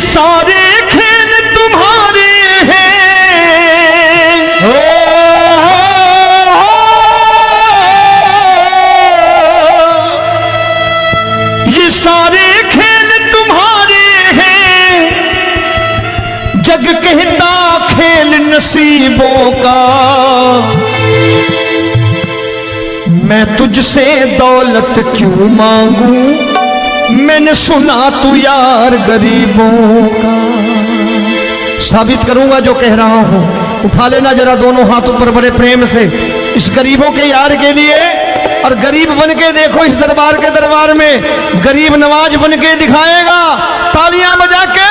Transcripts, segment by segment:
सारे खेल तुम्हारे हैं, ये सारे खेल तुम्हारे हैं। जग कहता खेल नसीबों का, मैं तुझसे दौलत क्यों मांगू, मैंने सुना तू यार गरीबों का। साबित करूंगा जो कह रहा हूं। उठा लेना जरा दोनों हाथों पर बड़े प्रेम से इस गरीबों के यार के लिए, और गरीब बन के देखो इस दरबार के दरबार में गरीब नवाज बन के दिखाएगा, तालियां बजा के।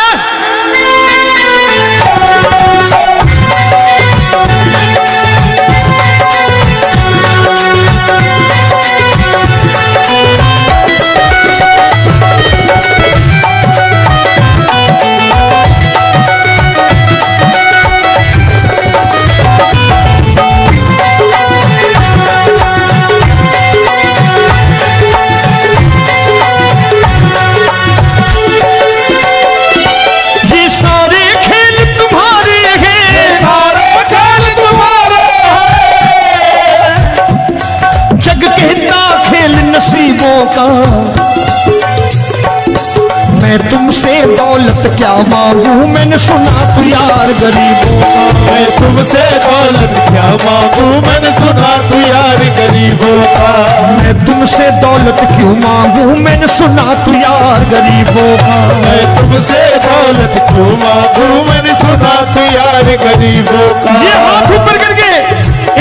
मैं तुमसे दौलत क्या मांगू, मैंने सुना तू यार गरीबों का। मैं तुमसे दौलत क्या मांगू, मैंने सुना तू यार गरीबों का। मैं तुमसे दौलत क्यों मांगू, मैंने सुना तू यार गरीबों का। मैं तुमसे दौलत क्यों मांगू, मैंने सुना तू यार गरीबों का। ये हाथ ऊपर करके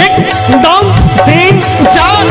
1 2 3 4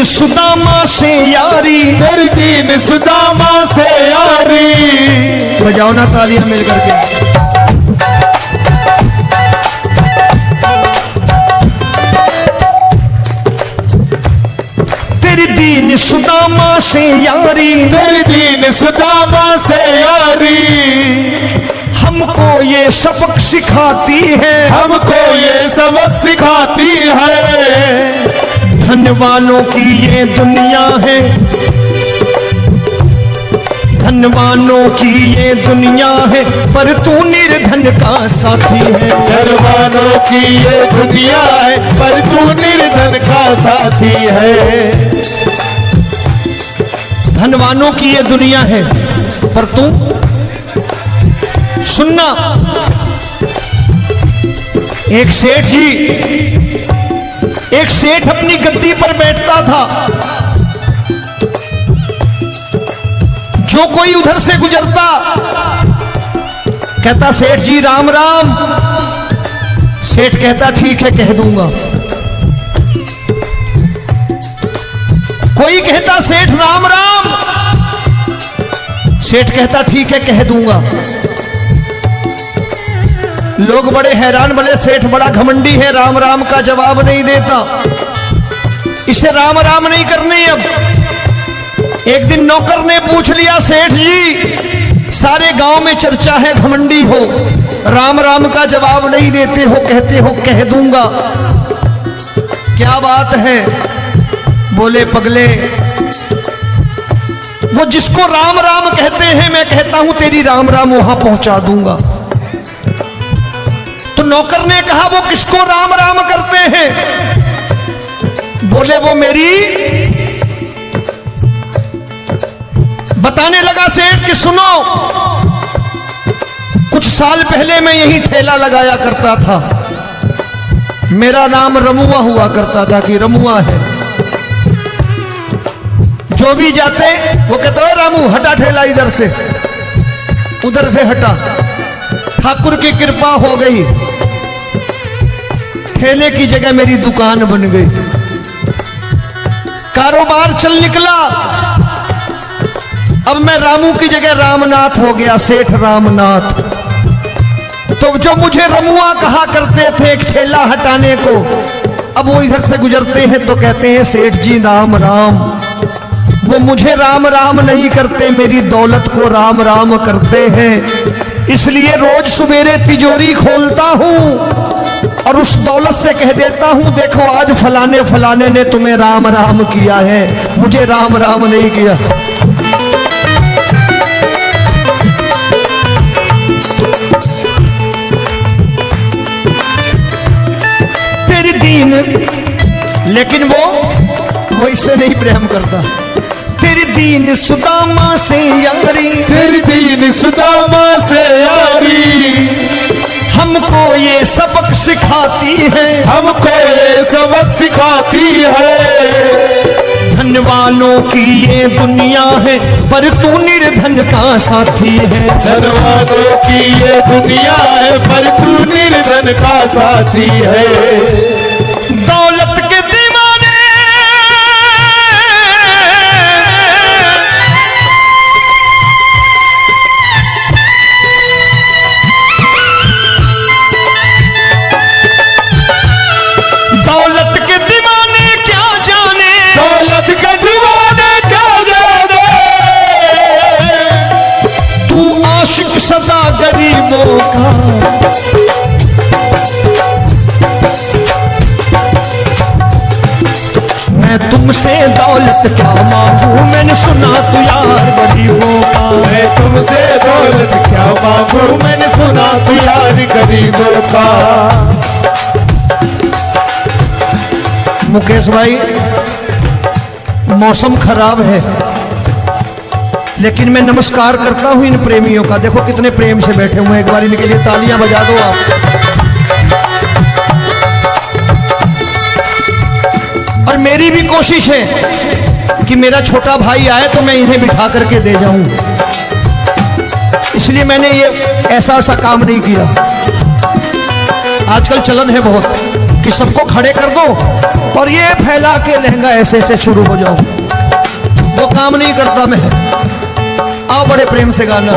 सुदामा से यारी, तेरी दीन सुदामा से यारी। बजाओ ना तालियां मिल करके। तेरी दीन सुदामा से यारी, तेरी दीन सुदामा से यारी। हमको ये सबक सिखाती है, हमको ये सबक सिखाती है। धनवानों की ये दुनिया है, धनवानों की ये दुनिया है, पर तू निर्धन का साथी है। धनवानों की ये दुनिया है, पर तू निर्धन का साथी है। धनवानों की ये दुनिया है, पर तू सुनना। एक सेठ अपनी गद्दी पर बैठता था। जो कोई उधर से गुजरता कहता सेठ जी राम राम। सेठ कहता ठीक है कह दूंगा। कोई कहता सेठ राम राम। सेठ कहता ठीक है कह दूंगा। लोग बड़े हैरान, बोले सेठ बड़ा घमंडी है, राम राम का जवाब नहीं देता, इसे राम राम नहीं करनी। अब एक दिन नौकर ने पूछ लिया सेठ जी सारे गांव में चर्चा है घमंडी हो, राम राम का जवाब नहीं देते हो, कहते हो कह दूंगा, क्या बात है? बोले पगले वो जिसको राम राम कहते हैं मैं कहता हूं तेरी राम राम वहां पहुंचा दूंगा। तो नौकर ने कहा वो किसको राम राम करते हैं? बोले वो मेरी। बताने लगा सेठ कि सुनो, कुछ साल पहले मैं यही ठेला लगाया करता था, मेरा नाम रमुआ हुआ करता था कि रमुआ है। जो भी जाते वो कहते हो रामू हटा ठेला इधर से, उधर से हटा। ठाकुर की कृपा हो गई, ठेले की जगह मेरी दुकान बन गई, कारोबार चल निकला। अब मैं रामू की जगह रामनाथ हो गया, सेठ रामनाथ। तो जो मुझे रमुआ कहा करते थे एक ठेला हटाने को, अब वो इधर से गुजरते हैं तो कहते हैं सेठ जी राम राम। वो मुझे राम राम नहीं करते, मेरी दौलत को राम राम करते हैं। इसलिए रोज सवेरे तिजोरी खोलता हूं और उस दौलत से कह देता हूं, देखो आज फलाने फलाने ने तुम्हें राम राम किया है, मुझे राम राम नहीं किया। तेरी दीन, लेकिन वो इससे नहीं प्रेम करता। तेरी दीन सुदामा से यारी, तेरी दीन सुदामा से यारी, हमको ये सबक सिखाती है, हमको ये सबक सिखाती है। धनवानों की ये दुनिया है, पर तू निर्धन का साथी है। धनवानों की ये दुनिया है, पर तू निर्धन का साथी है। दौलत के दीवाने दौलत के दीवाने क्या जाने, दौलत के दीवाने क्या जाने, तू आशिक सदा गरीबों का। मैं तुमसे दौलत क्या मांगू, मैंने सुना तू यार गरीबों का। मैं तुमसे दौलत क्या मांगू, मैंने सुना तू यार गरीबों का। मुकेश भाई, मौसम खराब है, लेकिन मैं नमस्कार करता हूं इन प्रेमियों का। देखो कितने प्रेम से बैठे हुए हैं, एक बार इनके लिए तालियां बजा दो आप। और मेरी भी कोशिश है कि मेरा छोटा भाई आए तो मैं इन्हें बिठा करके दे जाऊं, इसलिए मैंने ये ऐसा काम नहीं किया। आजकल चलन है बहुत कि सबको खड़े कर दो और ये फैला के लहंगा ऐसे ऐसे शुरू हो जाओ, वो काम नहीं करता मैं। आओ बड़े प्रेम से गाना।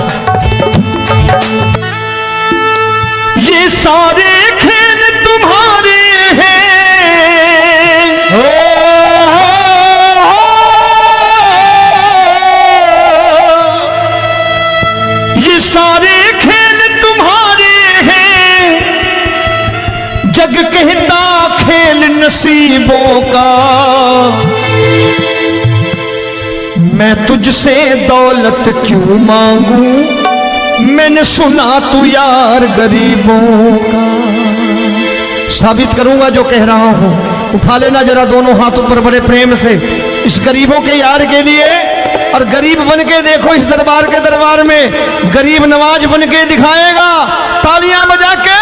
ये सारे खेल तुम्हारे हैं, ये सारे खेल तुम्हारे हैं, जग कहता खेल नसीबों का। मैं तुझसे दौलत क्यों मांगू, मैंने सुना तू यार गरीबों का। साबित करूंगा जो कह रहा हूं। उठा लेना जरा दोनों हाथों पर बड़े प्रेम से इस गरीबों के यार के लिए। और गरीब बन के देखो इस दरबार के दरबार में, गरीब नवाज बन के दिखाएगा, तालियां बजा के।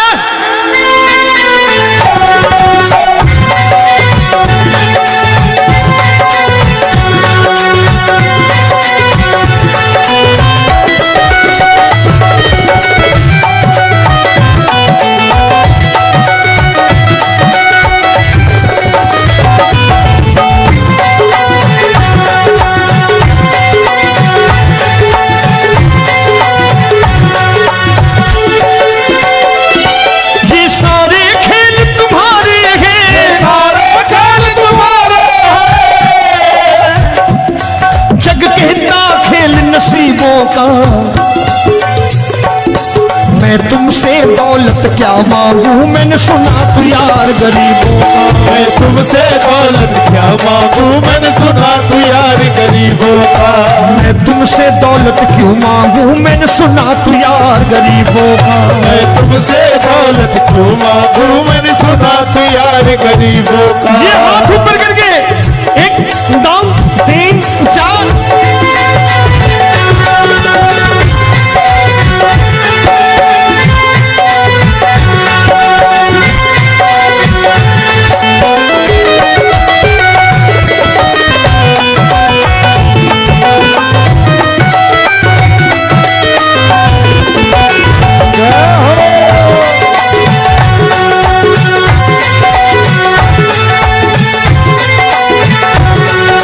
का मैं तुमसे दौलत क्या मांगू, मैंने सुना तू यार गरीबों का। मैं तुमसे दौलत क्या मांगू, मैंने सुना तू यार गरीबों का। मैं तुमसे दौलत क्यों मांगू, मैंने सुना तू यार गरीबों का। मैं तुमसे दौलत क्यों मांगू, मैंने सुना तू यार गरीबों का। ये हाथ ऊपर करके 1 2 3 4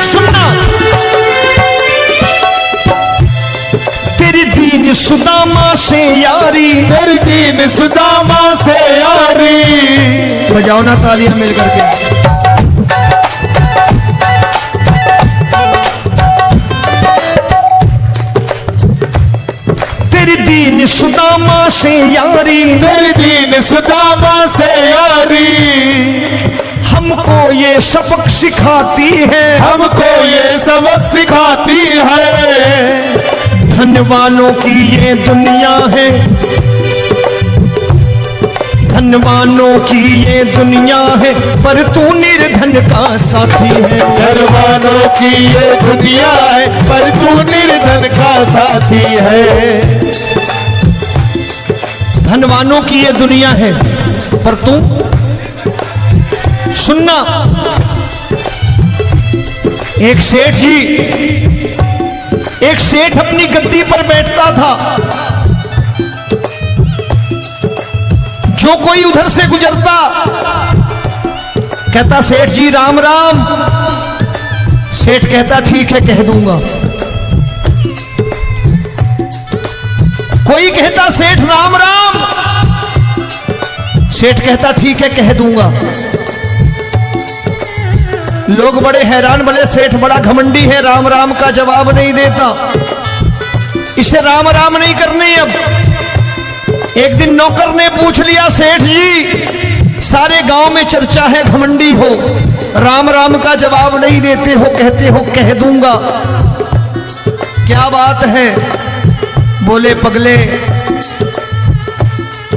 सुन से यारी, तेरी दीन सुदामा से यारी। बजाओ ना तालियां मिल करके। तेरी दीन सुदामा से यारी, तेरी दीन सुदामा से यारी। हमको ये सबक सिखाती है, हमको ये सबक सिखाती है। धनवानों की ये दुनिया है, धनवानों की ये दुनिया है, पर तू निर्धन का साथी है। धनवानों की ये दुनिया है, पर तू निर्धन का साथी है। धनवानों की ये दुनिया है, पर तू सुनना। एक सेठ जी, एक सेठ अपनी गद्दी पर बैठता था। जो कोई उधर से गुजरता कहता सेठ जी राम राम। सेठ कहता ठीक है कह दूंगा। कोई कहता सेठ राम राम, सेठ कहता ठीक है कह दूंगा। लोग बड़े हैरान, बोले सेठ बड़ा घमंडी है, राम राम का जवाब नहीं देता, इसे राम राम नहीं करनी। अब एक दिन नौकर ने पूछ लिया सेठ जी सारे गांव में चर्चा है घमंडी हो, राम राम का जवाब नहीं देते हो, कहते हो कह दूंगा, क्या बात है? बोले पगले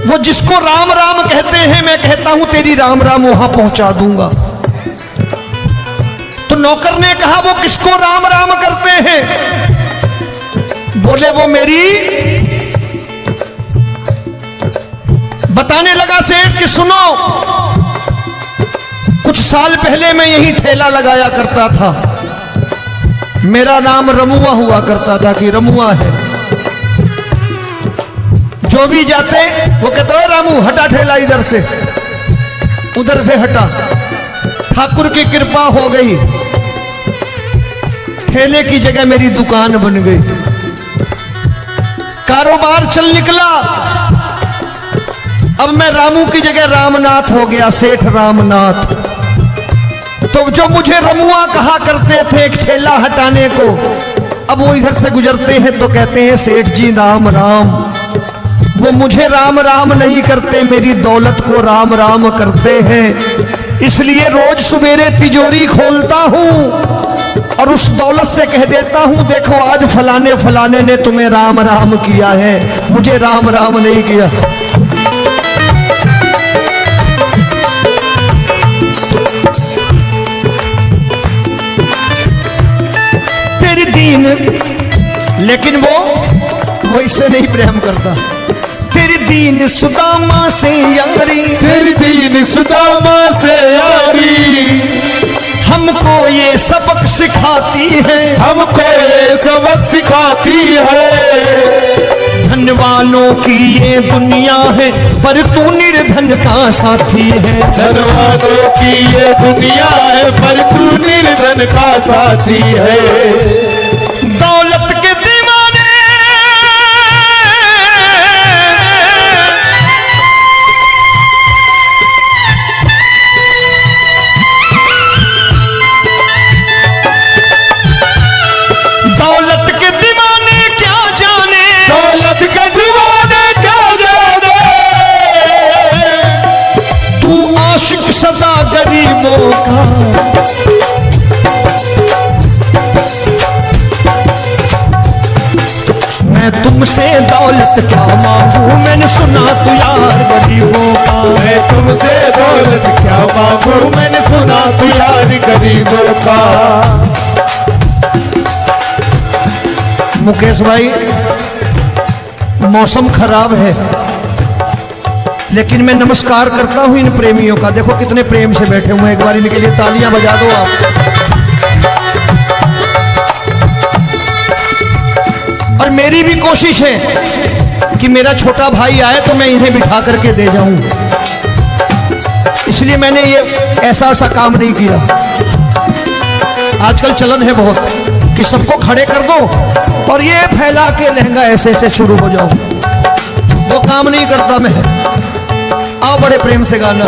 वो जिसको राम राम कहते हैं मैं कहता हूं तेरी राम राम वहां पहुंचा दूंगा। तो नौकर ने कहा वो किसको राम राम करते हैं? बोले वो मेरी, बताने लगा सेठ कि सुनो, कुछ साल पहले मैं यही ठेला लगाया करता था, मेरा नाम रमुआ हुआ करता था कि रमुआ है। जो भी जाते वो कहते हो रामू हटा ठेला इधर से, उधर से हटा। ठाकुर की कृपा हो गई, ठेले की जगह मेरी दुकान बन गई, कारोबार चल निकला। अब मैं रामू की जगह रामनाथ हो गया, सेठ रामनाथ। तो जो मुझे रमुआ कहा करते थे एक ठेला हटाने को, अब वो इधर से गुजरते हैं तो कहते हैं सेठ जी राम राम। वो मुझे राम राम नहीं करते, मेरी दौलत को राम राम करते हैं। इसलिए रोज सवेरे तिजोरी खोलता हूं और उस दौलत से कह देता हूं देखो आज फलाने फलाने ने तुम्हें राम राम किया है, मुझे राम राम नहीं किया। तेरी दीन, लेकिन वो इससे नहीं प्रेम करता। तेरी दीन सुदामा से यारी, तेरी दीन सुदामा से यारी। हमको ये सबक सिखाती है, हमको ये सबक सिखाती है। धनवानों की ये दुनिया है, पर तू निर्धन का साथी है। धनवानों की ये दुनिया है, पर तू निर्धन का साथी है। दौलत के दीवाने दौलत के दीवाने क्या जाने, दौलत के दीवाने क्या जाने। तू आशिक सदा गरीबों का। मैं तुमसे दौलत क्या मांगू, मैंने सुना तू यार गरीबों का। मैं तुमसे दौलत क्या मांगू, मैंने सुना तू यार गरीबों का। मुकेश भाई मौसम खराब है, लेकिन मैं नमस्कार करता हूं इन प्रेमियों का। देखो कितने प्रेम से बैठे हुए हैं, एक बार इनके लिए तालियां बजा दो आप। और मेरी भी कोशिश है कि मेरा छोटा भाई आए तो मैं इन्हें बिठा करके दे जाऊं, इसलिए मैंने ये ऐसा काम नहीं किया। आजकल चलन है बहुत कि सबको खड़े कर दो और ये फैला के लहंगा ऐसे ऐसे शुरू हो जाओ। काम नहीं करता मैं। आओ बड़े प्रेम से गाना।